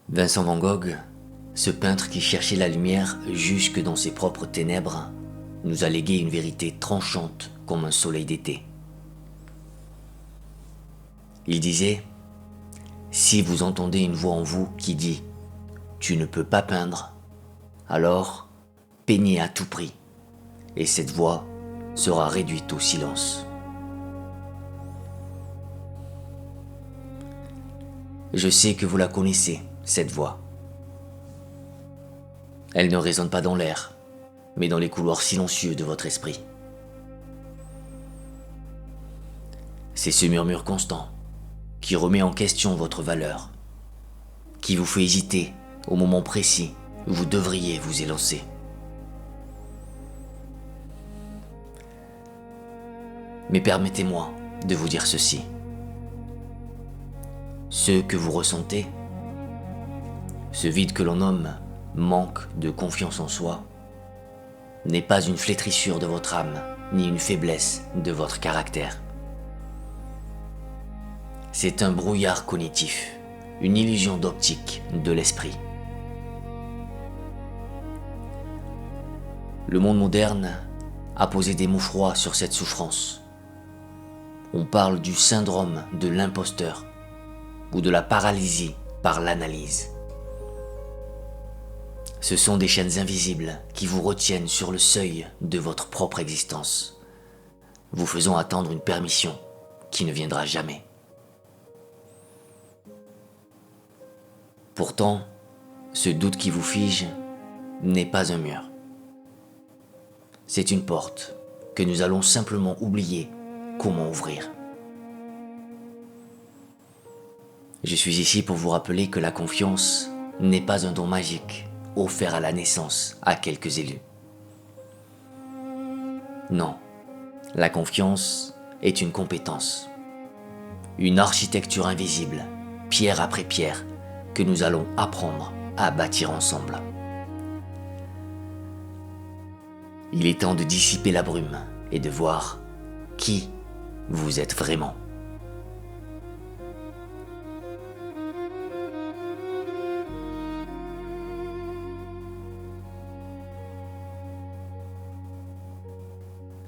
Vincent van Gogh, ce peintre qui cherchait la lumière jusque dans ses propres ténèbres, nous a légué une vérité tranchante comme un soleil d'été. Il disait « Si vous entendez une voix en vous qui dit « Tu ne peux pas peindre », alors peignez à tout prix, et cette voix sera réduite au silence. » Je sais que vous la connaissez, cette voix. Elle ne résonne pas dans l'air, mais dans les couloirs silencieux de votre esprit. C'est ce murmure constant qui remet en question votre valeur, qui vous fait hésiter au moment précis où vous devriez vous élancer. Mais permettez-moi de vous dire ceci. Ce que vous ressentez, ce vide que l'on nomme manque de confiance en soi, n'est pas une flétrissure de votre âme, ni une faiblesse de votre caractère. C'est un brouillard cognitif, une illusion d'optique de l'esprit. Le monde moderne a posé des mots froids sur cette souffrance. On parle du syndrome de l'imposteur ou de la paralysie par l'analyse. Ce sont des chaînes invisibles qui vous retiennent sur le seuil de votre propre existence, vous faisant attendre une permission qui ne viendra jamais. Pourtant, ce doute qui vous fige n'est pas un mur. C'est une porte que nous allons simplement oublier comment ouvrir. Je suis ici pour vous rappeler que la confiance n'est pas un don magique offert à la naissance à quelques élus. Non, la confiance est une compétence, une architecture invisible, pierre après pierre, que nous allons apprendre à bâtir ensemble. Il est temps de dissiper la brume et de voir qui vous êtes vraiment.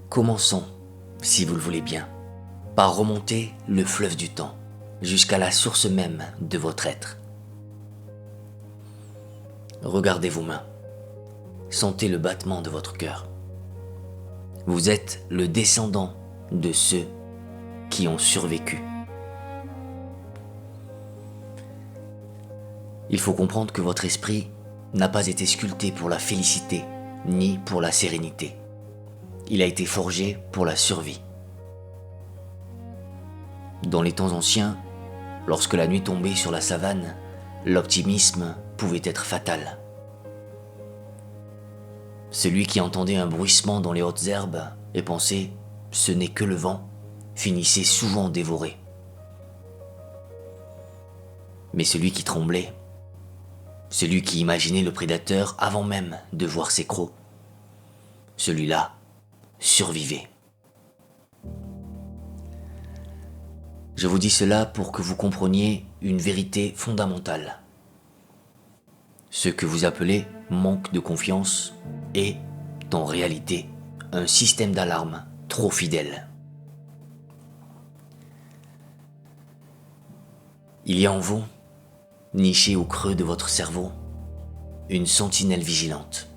Commençons, si vous le voulez bien, par remonter le fleuve du temps jusqu'à la source même de votre être. Regardez vos mains, sentez le battement de votre cœur. Vous êtes le descendant de ceux qui ont survécu. Il faut comprendre que votre esprit n'a pas été sculpté pour la félicité ni pour la sérénité. Il a été forgé pour la survie. Dans les temps anciens, lorsque la nuit tombait sur la savane, l'optimisme pouvait être fatal. Celui qui entendait un bruissement dans les hautes herbes et pensait « ce n'est que le vent » finissait souvent dévoré. Mais celui qui tremblait, celui qui imaginait le prédateur avant même de voir ses crocs, celui-là survivait. Je vous dis cela pour que vous compreniez une vérité fondamentale. Ce que vous appelez manque de confiance est, en réalité, un système d'alarme trop fidèle. Il y a en vous, nichée au creux de votre cerveau, une sentinelle vigilante.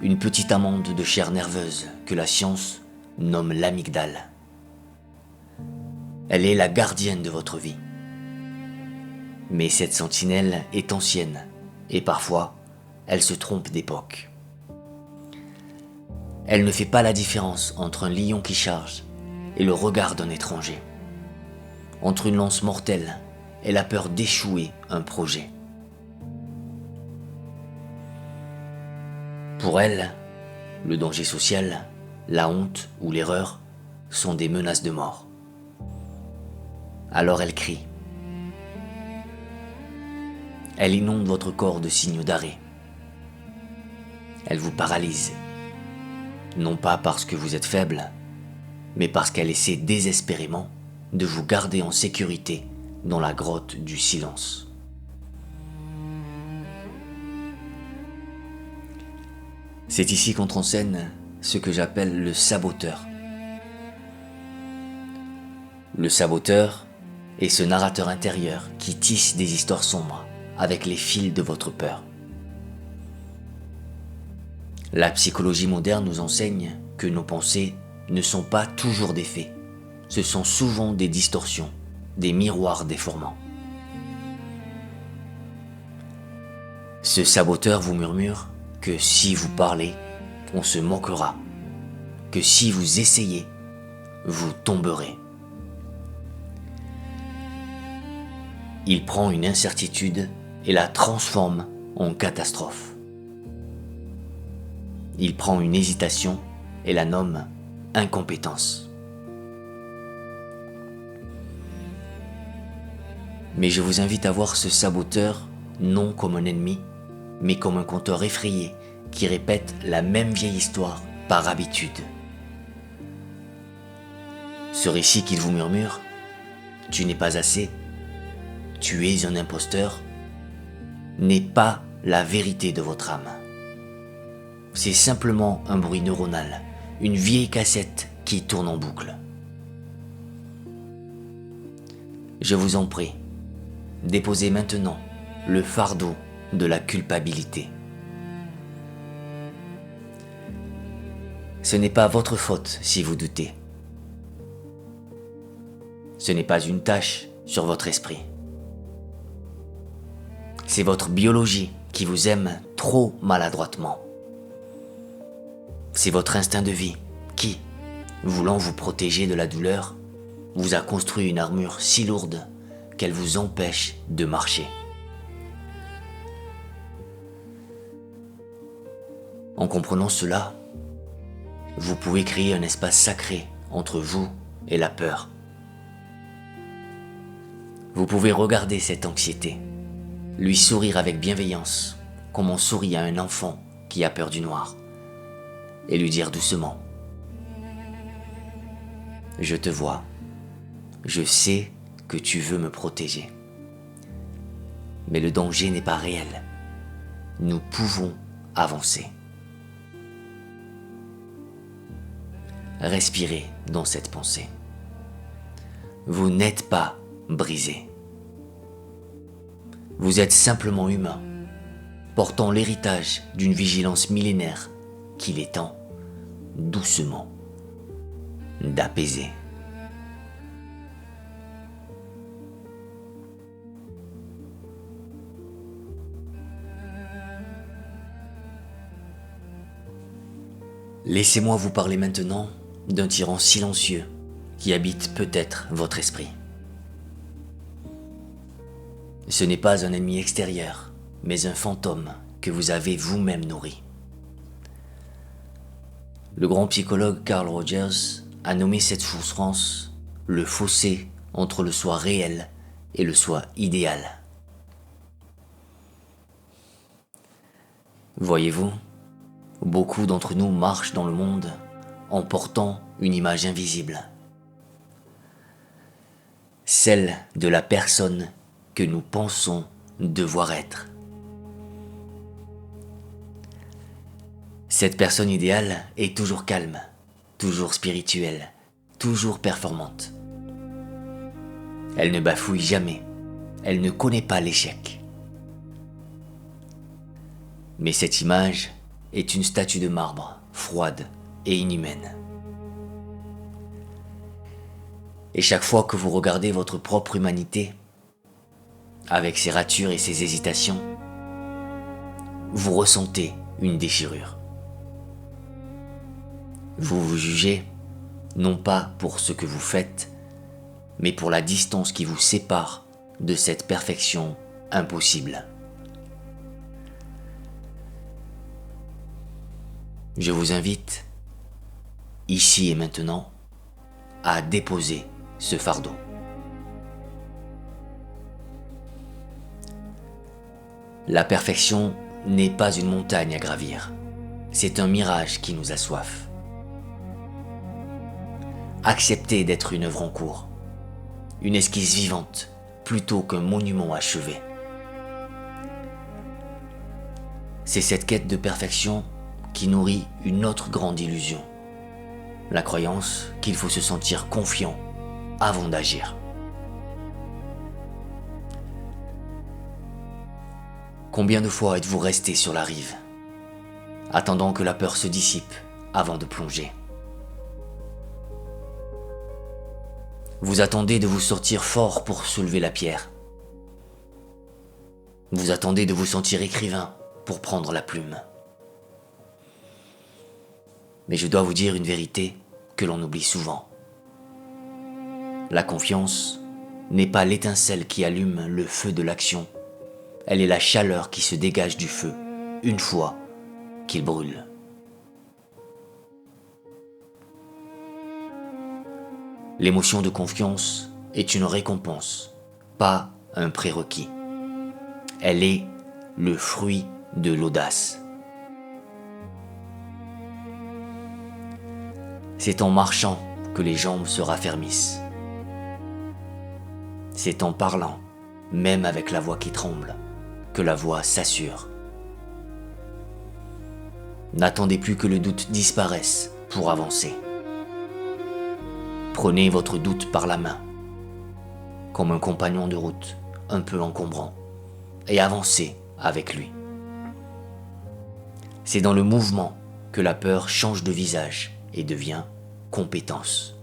Une petite amande de chair nerveuse que la science nomme l'amygdale. Elle est la gardienne de votre vie. Mais cette sentinelle est ancienne et parfois, elle se trompe d'époque. Elle ne fait pas la différence entre un lion qui charge et le regard d'un étranger. Entre une lance mortelle et la peur d'échouer un projet. Pour elle, le danger social, la honte ou l'erreur sont des menaces de mort. Alors elle crie. Elle inonde votre corps de signaux d'arrêt. Elle vous paralyse. Non pas parce que vous êtes faible, mais parce qu'elle essaie désespérément de vous garder en sécurité dans la grotte du silence. C'est ici qu'entre en scène ce que j'appelle le saboteur. Le saboteur est ce narrateur intérieur qui tisse des histoires sombres avec les fils de votre peur. La psychologie moderne nous enseigne que nos pensées ne sont pas toujours des faits. Ce sont souvent des distorsions, des miroirs déformants. Ce saboteur vous murmure que si vous parlez, on se moquera, que si vous essayez, vous tomberez. Il prend une incertitude et la transforme en catastrophe. Il prend une hésitation et la nomme incompétence. Mais je vous invite à voir ce saboteur non comme un ennemi, mais comme un conteur effrayé qui répète la même vieille histoire par habitude. Ce récit qu'il vous murmure, « Tu n'es pas assez, tu es un imposteur », n'est pas la vérité de votre âme. C'est simplement un bruit neuronal, une vieille cassette qui tourne en boucle. Je vous en prie, déposez maintenant le fardeau de la culpabilité. Ce n'est pas votre faute si vous doutez. Ce n'est pas une tâche sur votre esprit. C'est votre biologie qui vous aime trop maladroitement. C'est votre instinct de vie qui, voulant vous protéger de la douleur, vous a construit une armure si lourde qu'elle vous empêche de marcher. En comprenant cela, vous pouvez créer un espace sacré entre vous et la peur. Vous pouvez regarder cette anxiété, lui sourire avec bienveillance, comme on sourit à un enfant qui a peur du noir, et lui dire doucement : « Je te vois, je sais que tu veux me protéger. Mais le danger n'est pas réel. Nous pouvons avancer. » Respirez dans cette pensée. Vous n'êtes pas brisé. Vous êtes simplement humain, portant l'héritage d'une vigilance millénaire qu'il est temps, doucement, d'apaiser. Laissez-moi vous parler maintenant d'un tyran silencieux qui habite peut-être votre esprit. Ce n'est pas un ennemi extérieur, mais un fantôme que vous avez vous-même nourri. Le grand psychologue Carl Rogers a nommé cette souffrance le fossé entre le soi réel et le soi idéal. Voyez-vous, beaucoup d'entre nous marchent dans le monde en portant une image invisible, celle de la personne que nous pensons devoir être. Cette personne idéale est toujours calme, toujours spirituelle, toujours performante. Elle ne bafouille jamais, elle ne connaît pas l'échec. Mais cette image est une statue de marbre, froide et inhumaine. Et chaque fois que vous regardez votre propre humanité, avec ses ratures et ses hésitations, vous ressentez une déchirure. Vous vous jugez, non pas pour ce que vous faites, mais pour la distance qui vous sépare de cette perfection impossible. Je vous invite, ici et maintenant, à déposer ce fardeau. La perfection n'est pas une montagne à gravir, c'est un mirage qui nous assoiffe. Acceptez d'être une œuvre en cours, une esquisse vivante, plutôt qu'un monument achevé. C'est cette quête de perfection qui nourrit une autre grande illusion, la croyance qu'il faut se sentir confiant avant d'agir. Combien de fois êtes-vous resté sur la rive, attendant que la peur se dissipe avant de plonger? Vous attendez de vous sortir fort pour soulever la pierre. Vous attendez de vous sentir écrivain pour prendre la plume. Mais je dois vous dire une vérité que l'on oublie souvent. La confiance n'est pas l'étincelle qui allume le feu de l'action. Elle est la chaleur qui se dégage du feu une fois qu'il brûle. L'émotion de confiance est une récompense, pas un prérequis. Elle est le fruit de l'audace. C'est en marchant que les jambes se raffermissent. C'est en parlant, même avec la voix qui tremble, que la voix s'assure. N'attendez plus que le doute disparaisse pour avancer. Prenez votre doute par la main, comme un compagnon de route un peu encombrant, et avancez avec lui. C'est dans le mouvement que la peur change de visage et devient compétence.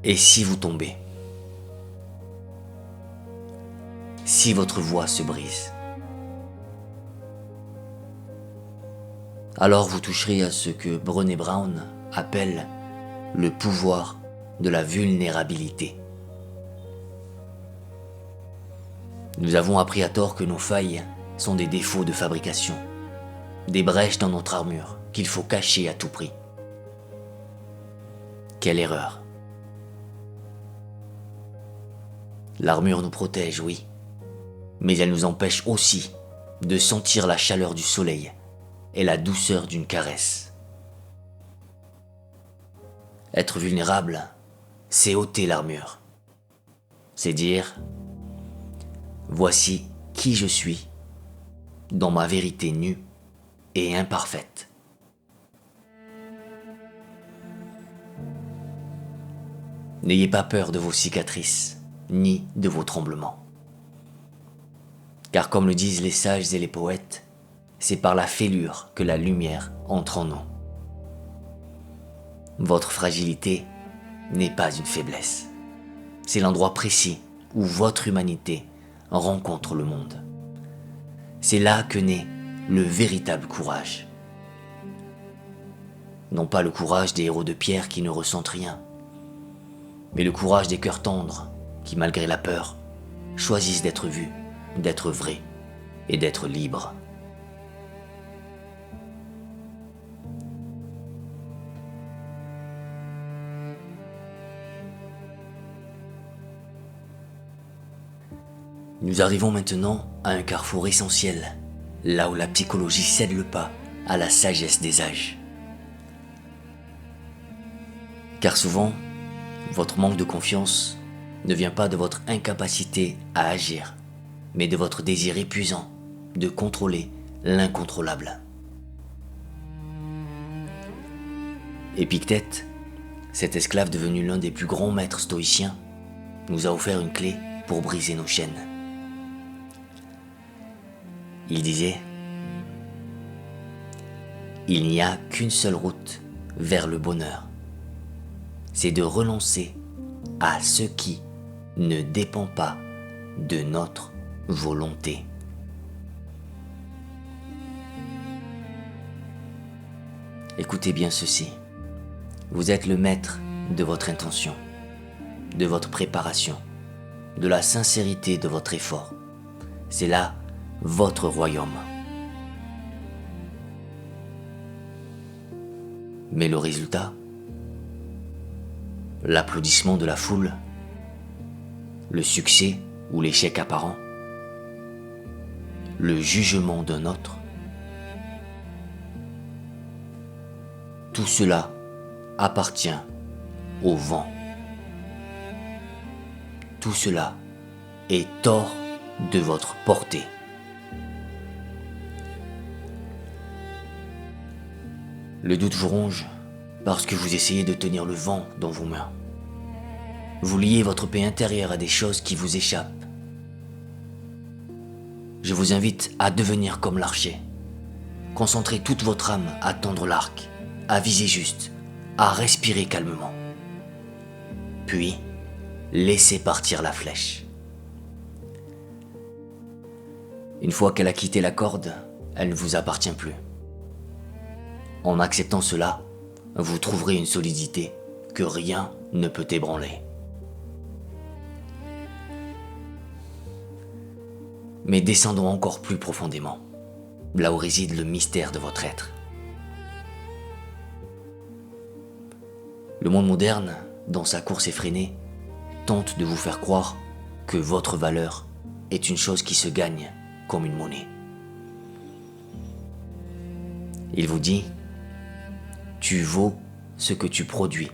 Et si vous tombez? Si votre voix se brise? Alors vous toucherez à ce que Brené Brown appelle le pouvoir de la vulnérabilité. Nous avons appris à tort que nos failles sont des défauts de fabrication, des brèches dans notre armure qu'il faut cacher à tout prix. Quelle erreur! L'armure nous protège, oui, mais elle nous empêche aussi de sentir la chaleur du soleil et la douceur d'une caresse. Être vulnérable, c'est ôter l'armure. C'est dire, voici qui je suis, dans ma vérité nue et imparfaite. N'ayez pas peur de vos cicatrices, ni de vos tremblements. Car comme le disent les sages et les poètes, c'est par la fêlure que la lumière entre en nous. Votre fragilité n'est pas une faiblesse. C'est l'endroit précis où votre humanité rencontre le monde. C'est là que naît le véritable courage. Non pas le courage des héros de pierre qui ne ressentent rien, mais le courage des cœurs tendres qui, malgré la peur, choisissent d'être vus, d'être vrais et d'être libres. Nous arrivons maintenant à un carrefour essentiel, là où la psychologie cède le pas à la sagesse des âges. Car souvent, votre manque de confiance ne vient pas de votre incapacité à agir, mais de votre désir épuisant de contrôler l'incontrôlable. Épictète, cet esclave devenu l'un des plus grands maîtres stoïciens, nous a offert une clé pour briser nos chaînes. Il disait, « Il n'y a qu'une seule route vers le bonheur, c'est de renoncer à ce qui ne dépend pas de notre volonté. » Écoutez bien ceci, vous êtes le maître de votre intention, de votre préparation, de la sincérité de votre effort. C'est là votre royaume. Mais le résultat, l'applaudissement de la foule, le succès ou l'échec apparent, le jugement d'un autre, tout cela appartient au vent. Tout cela est hors de votre portée. Le doute vous ronge parce que vous essayez de tenir le vent dans vos mains. Vous liez votre paix intérieure à des choses qui vous échappent. Je vous invite à devenir comme l'archer. Concentrez toute votre âme à tendre l'arc, à viser juste, à respirer calmement. Puis, laissez partir la flèche. Une fois qu'elle a quitté la corde, elle ne vous appartient plus. En acceptant cela, vous trouverez une solidité que rien ne peut ébranler. Mais descendons encore plus profondément, là où réside le mystère de votre être. Le monde moderne, dans sa course effrénée, tente de vous faire croire que votre valeur est une chose qui se gagne comme une monnaie. Il vous dit: tu vaux ce que tu produis.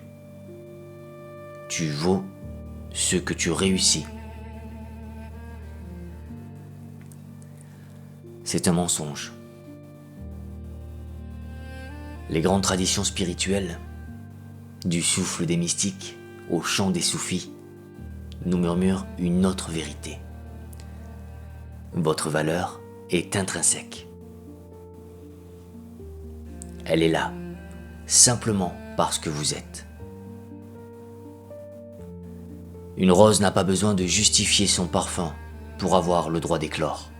Tu vaux ce que tu réussis. C'est un mensonge. Les grandes traditions spirituelles, du souffle des mystiques au chant des soufis, nous murmurent une autre vérité. Votre valeur est intrinsèque. Elle est là, simplement parce que vous êtes. Une rose n'a pas besoin de justifier son parfum pour avoir le droit d'éclore.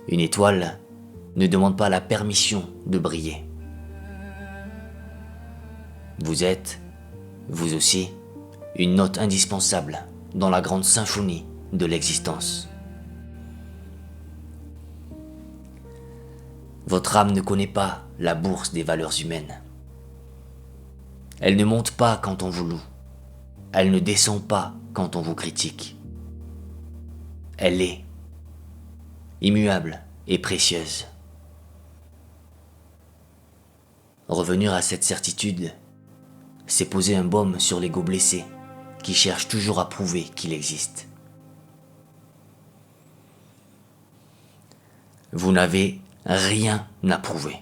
Une étoile ne demande pas la permission de briller. Vous êtes, vous aussi, une note indispensable dans la grande symphonie de l'existence. Votre âme ne connaît pas la bourse des valeurs humaines. Elle ne monte pas quand on vous loue. Elle ne descend pas quand on vous critique. Elle est immuable et précieuse. Revenir à cette certitude, c'est poser un baume sur l'ego blessé qui cherche toujours à prouver qu'il existe. Vous n'avez rien à prouver.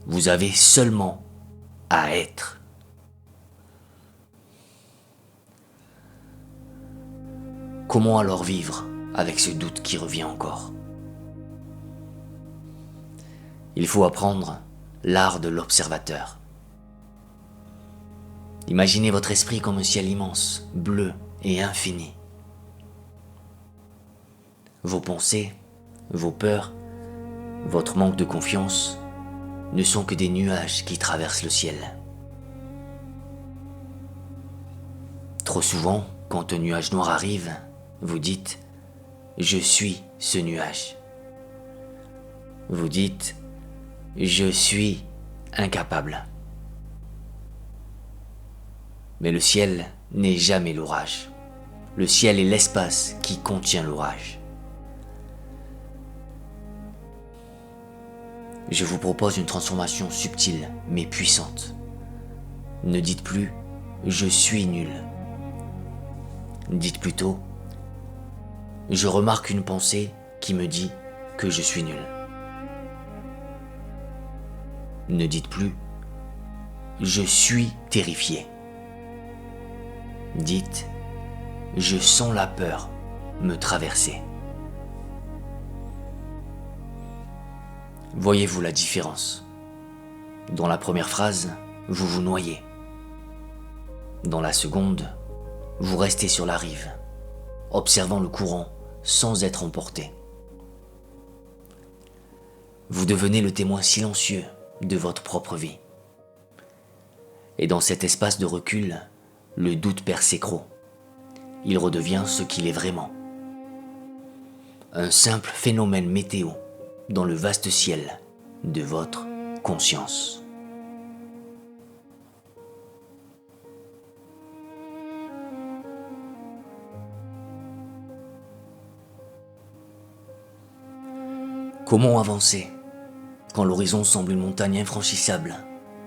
Vous avez seulement à être. Comment alors vivre avec ce doute qui revient encore? Il faut apprendre l'art de l'observateur. Imaginez votre esprit comme un ciel immense, bleu et infini. Vos pensées, vos peurs, votre manque de confiance ne sont que des nuages qui traversent le ciel. Trop souvent, quand un nuage noir arrive, vous dites « Je suis ce nuage ». Vous dites « Je suis incapable ». Mais le ciel n'est jamais l'orage. Le ciel est l'espace qui contient l'orage. Je vous propose une transformation subtile mais puissante. Ne dites plus « Je suis nul ». Dites plutôt « Je remarque une pensée qui me dit que je suis nul ». Ne dites plus « Je suis terrifié ». Dites « Je sens la peur me traverser ». Voyez-vous la différence? Dans la première phrase, vous vous noyez. Dans la seconde, vous restez sur la rive, observant le courant sans être emporté. Vous devenez le témoin silencieux de votre propre vie. Et dans cet espace de recul, le doute perd ses crocs. Il redevient ce qu'il est vraiment. Un simple phénomène météo dans le vaste ciel de votre conscience. Comment avancer quand l'horizon semble une montagne infranchissable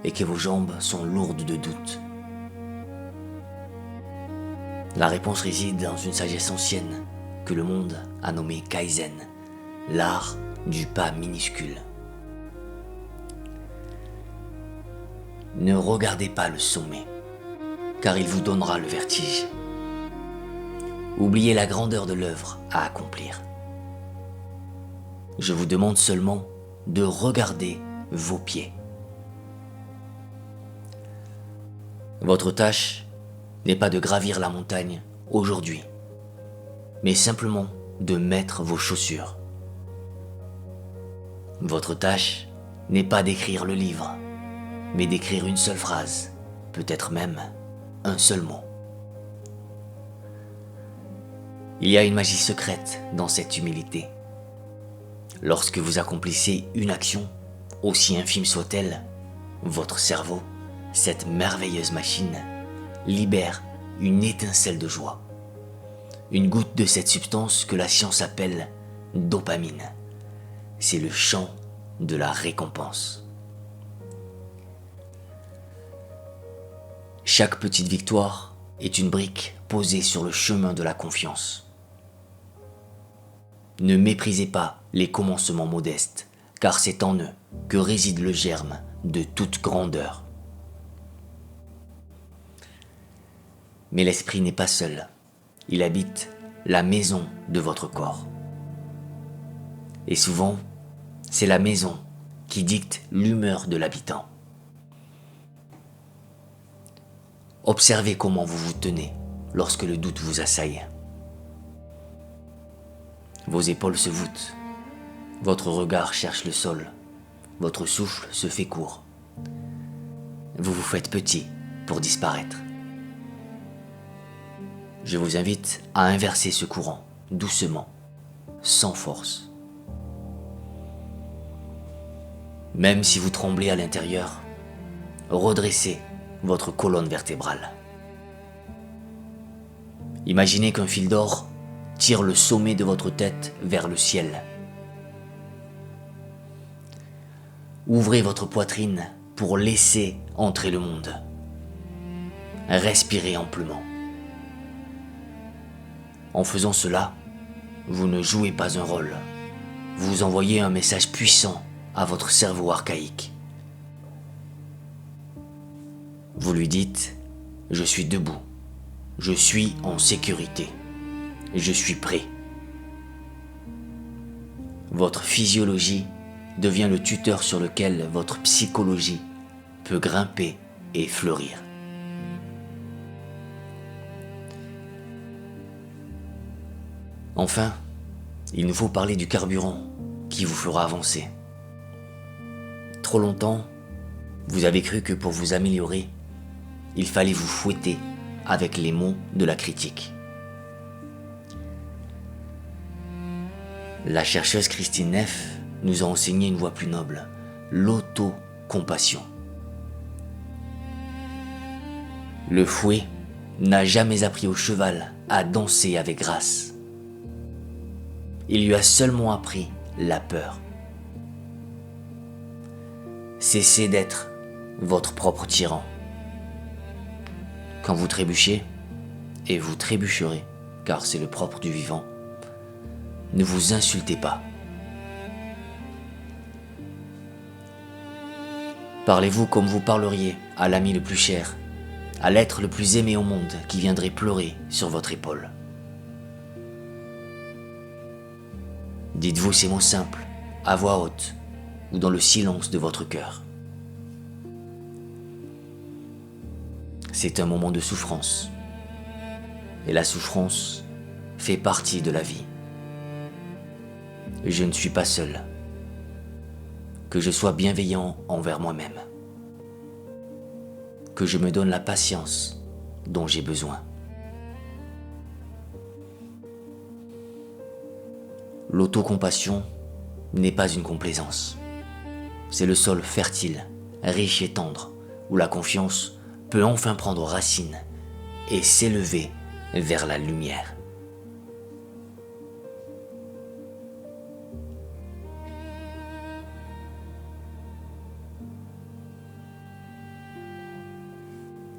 et que vos jambes sont lourdes de doutes? La réponse réside dans une sagesse ancienne que le monde a nommée Kaizen, l'art du pas minuscule. ne regardez pas le sommet, car il vous donnera le vertige. Oubliez la grandeur de l'œuvre à accomplir. Je vous demande seulement de regarder vos pieds. Votre tâche n'est pas de gravir la montagne aujourd'hui, mais simplement de mettre vos chaussures. Votre tâche n'est pas d'écrire le livre, mais d'écrire une seule phrase, peut-être même un seul mot. Il y a une magie secrète dans cette humilité. Lorsque vous accomplissez une action, aussi infime soit-elle, votre cerveau, cette merveilleuse machine, libère une étincelle de joie. Une goutte de cette substance que la science appelle dopamine. C'est le chant de la récompense. Chaque petite victoire est une brique posée sur le chemin de la confiance. Ne méprisez pas les commencements modestes, car c'est en eux que réside le germe de toute grandeur. Mais l'esprit n'est pas seul, il habite la maison de votre corps. Et souvent, c'est la maison qui dicte l'humeur de l'habitant. Observez comment vous vous tenez lorsque le doute vous assaille. Vos épaules se voûtent, votre regard cherche le sol, votre souffle se fait court. Vous vous faites petit pour disparaître. Je vous invite à inverser ce courant, doucement, sans force. Même si vous tremblez à l'intérieur, redressez votre colonne vertébrale. Imaginez qu'un fil d'or tire le sommet de votre tête vers le ciel. Ouvrez votre poitrine pour laisser entrer le monde. Respirez amplement. En faisant cela, vous ne jouez pas un rôle. Vous envoyez un message puissant à votre cerveau archaïque. Vous lui dites « Je suis debout, je suis en sécurité, je suis prêt ». Votre physiologie devient le tuteur sur lequel votre psychologie peut grimper et fleurir. Enfin, il nous faut parler du carburant qui vous fera avancer. Trop longtemps, vous avez cru que pour vous améliorer, il fallait vous fouetter avec les mots de la critique. La chercheuse Christine Neff nous a enseigné une voie plus noble, l'autocompassion. Le fouet n'a jamais appris au cheval à danser avec grâce. Il lui a seulement appris la peur. Cessez d'être votre propre tyran. Quand vous trébuchez, et vous trébucherez, car c'est le propre du vivant, ne vous insultez pas. Parlez-vous comme vous parleriez à l'ami le plus cher, à l'être le plus aimé au monde qui viendrait pleurer sur votre épaule. Dites-vous ces mots simples, à voix haute ou dans le silence de votre cœur. C'est un moment de souffrance, et la souffrance fait partie de la vie. Je ne suis pas seul. Que je sois bienveillant envers moi-même. Que je me donne la patience dont j'ai besoin. L'autocompassion n'est pas une complaisance. C'est le sol fertile, riche et tendre, où la confiance peut enfin prendre racine et s'élever vers la lumière.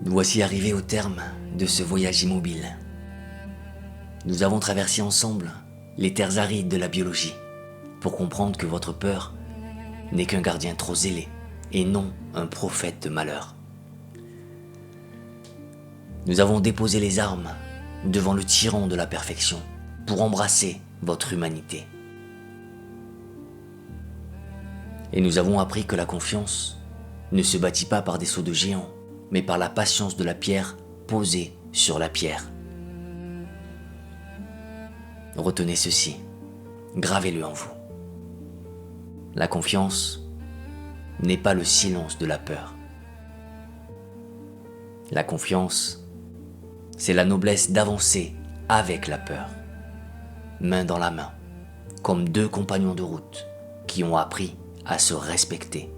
Nous voici arrivés au terme de ce voyage immobile. Nous avons traversé ensemble les terres arides de la biologie pour comprendre que votre peur n'est qu'un gardien trop zélé et non un prophète de malheur. Nous avons déposé les armes devant le tyran de la perfection pour embrasser votre humanité. Et nous avons appris que la confiance ne se bâtit pas par des sauts de géants, mais par la patience de la pierre posée sur la pierre. Retenez ceci, gravez-le en vous. La confiance n'est pas le silence de la peur. La confiance, c'est la noblesse d'avancer avec la peur, main dans la main, comme deux compagnons de route qui ont appris à se respecter.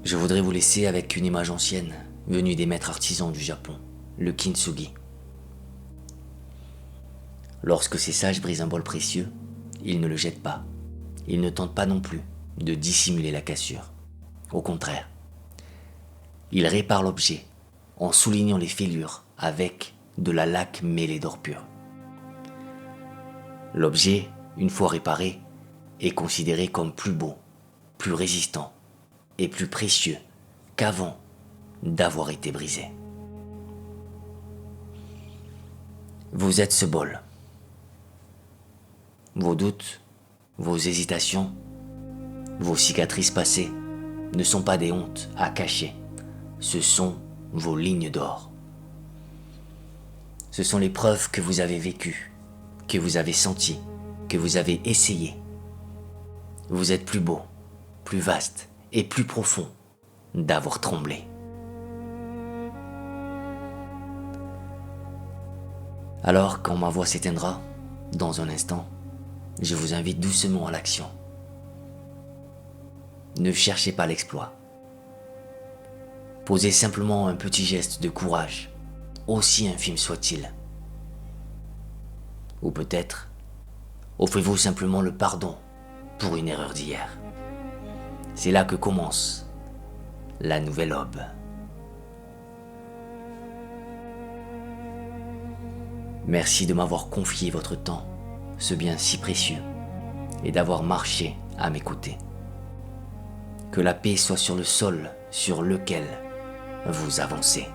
Je voudrais vous laisser avec une image ancienne, venue des maîtres artisans du Japon, le kintsugi. Lorsque ces sages brisent un bol précieux, ils ne le jettent pas. Ils ne tentent pas non plus de dissimuler la cassure. Au contraire, ils réparent l'objet en soulignant les fêlures avec de la laque mêlée d'or pur. L'objet, une fois réparé, est considéré comme plus beau, plus résistant et plus précieux qu'avant d'avoir été brisé. Vous êtes ce bol. Vos doutes, vos hésitations, vos cicatrices passées ne sont pas des hontes à cacher. Ce sont vos lignes d'or. Ce sont les preuves que vous avez vécues, que vous avez senties, que vous avez essayées. Vous êtes plus beau, plus vaste et plus profond d'avoir tremblé. Alors, quand ma voix s'éteindra, dans un instant, je vous invite doucement à l'action. Ne cherchez pas l'exploit. Posez simplement un petit geste de courage, aussi infime soit-il. Ou peut-être, offrez-vous simplement le pardon pour une erreur d'hier. C'est là que commence la nouvelle aube. Merci de m'avoir confié votre temps, ce bien si précieux, et d'avoir marché à mes côtés. Que la paix soit sur le sol sur lequel vous avancez.